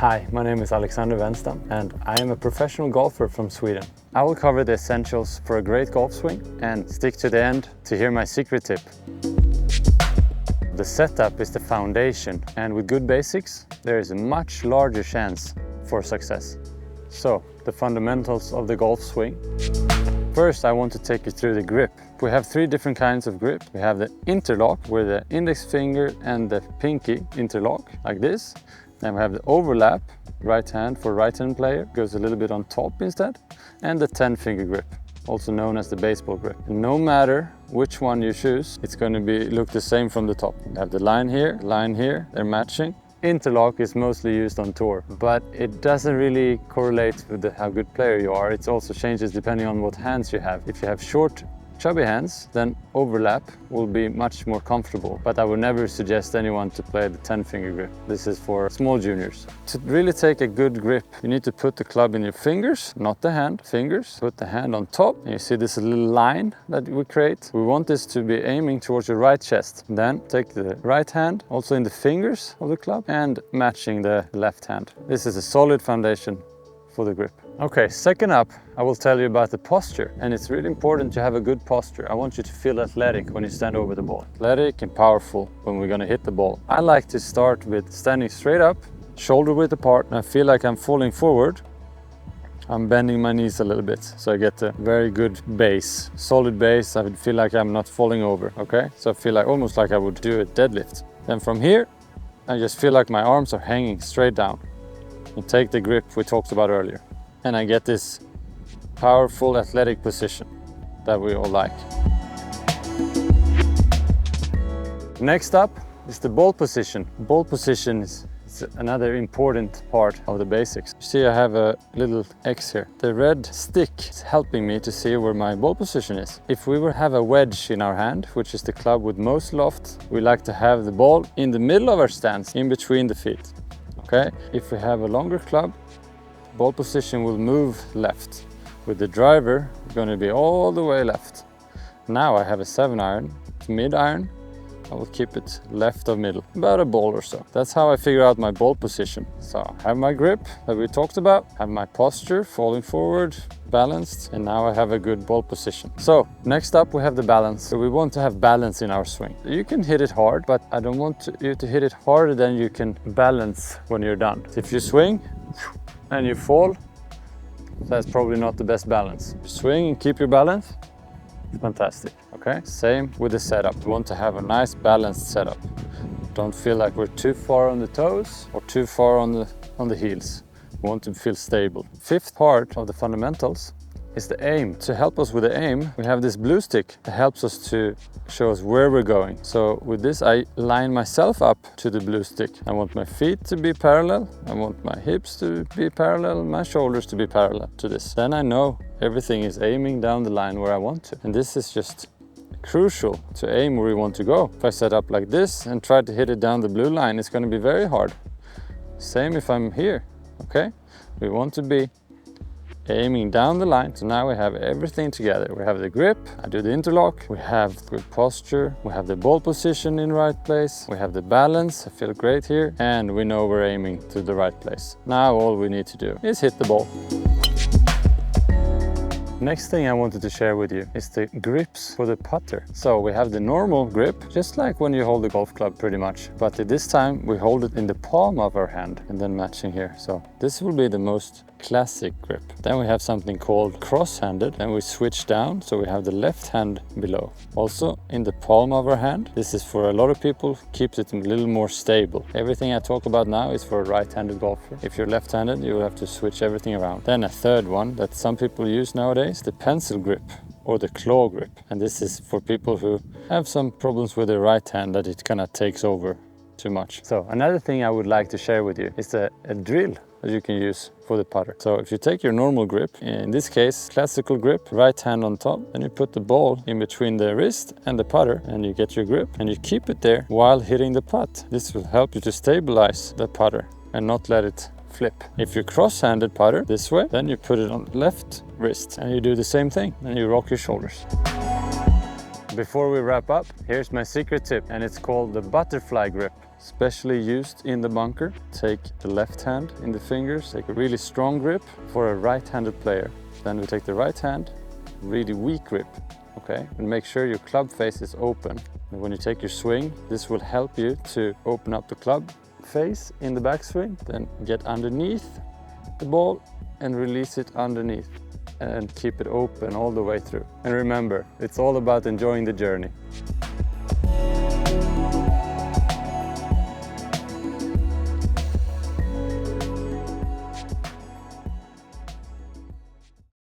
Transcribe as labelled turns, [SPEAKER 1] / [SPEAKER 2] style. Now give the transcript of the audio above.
[SPEAKER 1] Hi, my name is Alexander Wennstam and I am a professional golfer from Sweden. I will cover the essentials for a great golf swing and stick to the end to hear my secret tip. The setup is the foundation, and with good basics there is a much larger chance for success. So, the fundamentals of the golf swing. First, I want to take you through the grip. We have three different kinds of grip. We have the interlock, where the index finger and the pinky interlock, like this. Then we have the overlap, right hand for right-hand player, goes a little bit on top instead. And the 10-finger grip, also known as the baseball grip. And no matter which one you choose, it's going to look the same from the top. You have the line here, they're matching. Interlock is mostly used on tour, but it doesn't really correlate with how good player you are. It also changes depending on what hands you have. If you have short, chubby hands, then overlap will be much more comfortable. But I would never suggest anyone to play the 10-finger grip. This is for small juniors. To really take a good grip, you need to put the club in your fingers, not the hand, fingers. Put the hand on top, and you see this little line that we create. We want this to be aiming towards your right chest. Then take the right hand, also in the fingers of the club, and matching the left hand. This is a solid foundation for the grip. Okay, second up, I will tell you about the posture, and it's really important to have a good posture. I want you to feel athletic when you stand over the ball. Athletic and powerful when we're gonna hit the ball. I like to start with standing straight up, shoulder width apart, and I feel like I'm falling forward. I'm bending my knees a little bit, so I get a very good base, solid base. I would feel like I'm not falling over, okay? So I feel like almost like I would do a deadlift. Then from here, I just feel like my arms are hanging straight down. And take the grip we talked about earlier. And I get this powerful athletic position that we all like. Next up is the ball position. Ball position is another important part of the basics. You see I have a little X here. The red stick is helping me to see where my ball position is. If we would have a wedge in our hand, which is the club with most loft, we like to have the ball in the middle of our stance, in between the feet. Okay? If we have a longer club, ball position will move left. With the driver, it's going to be all the way left. Now I have a 7-iron, mid-iron. I will keep it left of middle, about a ball or so. That's how I figure out my ball position. So I have my grip that we talked about, have my posture, falling forward, balanced, and now I have a good ball position. So next up we have the balance. So we want to have balance in our swing. You can hit it hard, but I don't want you to hit it harder than you can balance when you're done. If you swing and you fall, that's probably not the best balance. Swing and keep your balance, fantastic, okay? Same with the setup. We want to have a nice balanced setup. Don't feel like we're too far on the toes or too far on the heels. We want to feel stable. Fifth part of the fundamentals is the aim. To help us with the aim, we have this blue stick that helps us to show us where we're going. So with this, I line myself up to the blue stick. I want my feet to be parallel. I want my hips to be parallel, my shoulders to be parallel to this. Then I know everything is aiming down the line where I want to. And this is just crucial to aim where we want to go. If I set up like this and try to hit it down the blue line, it's going to be very hard. Same if I'm here, okay? We want to be aiming down the line. So now we have everything together. We have the grip, I do the interlock, we have good posture, we have the ball position in the right place, we have the balance, I feel great here, and we know we're aiming to the right place. Now all we need to do is hit the ball. Next thing I wanted to share with you is the grips for the putter. So we have the normal grip, just like when you hold the golf club pretty much. But this time we hold it in the palm of our hand and then matching here. So this will be the most classic grip. Then we have something called cross-handed, and we switch down so we have the left hand below. Also in the palm of our hand. This is for a lot of people, keeps it a little more stable. Everything I talk about now is for a right-handed golfer. If you're left-handed, you will have to switch everything around. Then a third one that some people use nowadays, the pencil grip or the claw grip. And this is for people who have some problems with their right hand, that it kind of takes over too much. So another thing I would like to share with you is a drill that you can use for the putter. So if you take your normal grip, in this case classical grip, right hand on top, then you put the ball in between the wrist and the putter, and you get your grip and you keep it there while hitting the putt. This will help you to stabilize the putter and not let it flip. If you cross-handed putter this way, then you put it on the left wrist and you do the same thing, and you rock your shoulders. Before we wrap up, here's my secret tip, and it's called the butterfly grip. especially used in the bunker. Take the left hand in the fingers, take a really strong grip for a right-handed player. Then we take the right hand, really weak grip, okay? And make sure your club face is open. And when you take your swing, this will help you to open up the club face in the backswing. Then get underneath the ball and release it underneath and keep it open all the way through. And remember, it's all about enjoying the journey.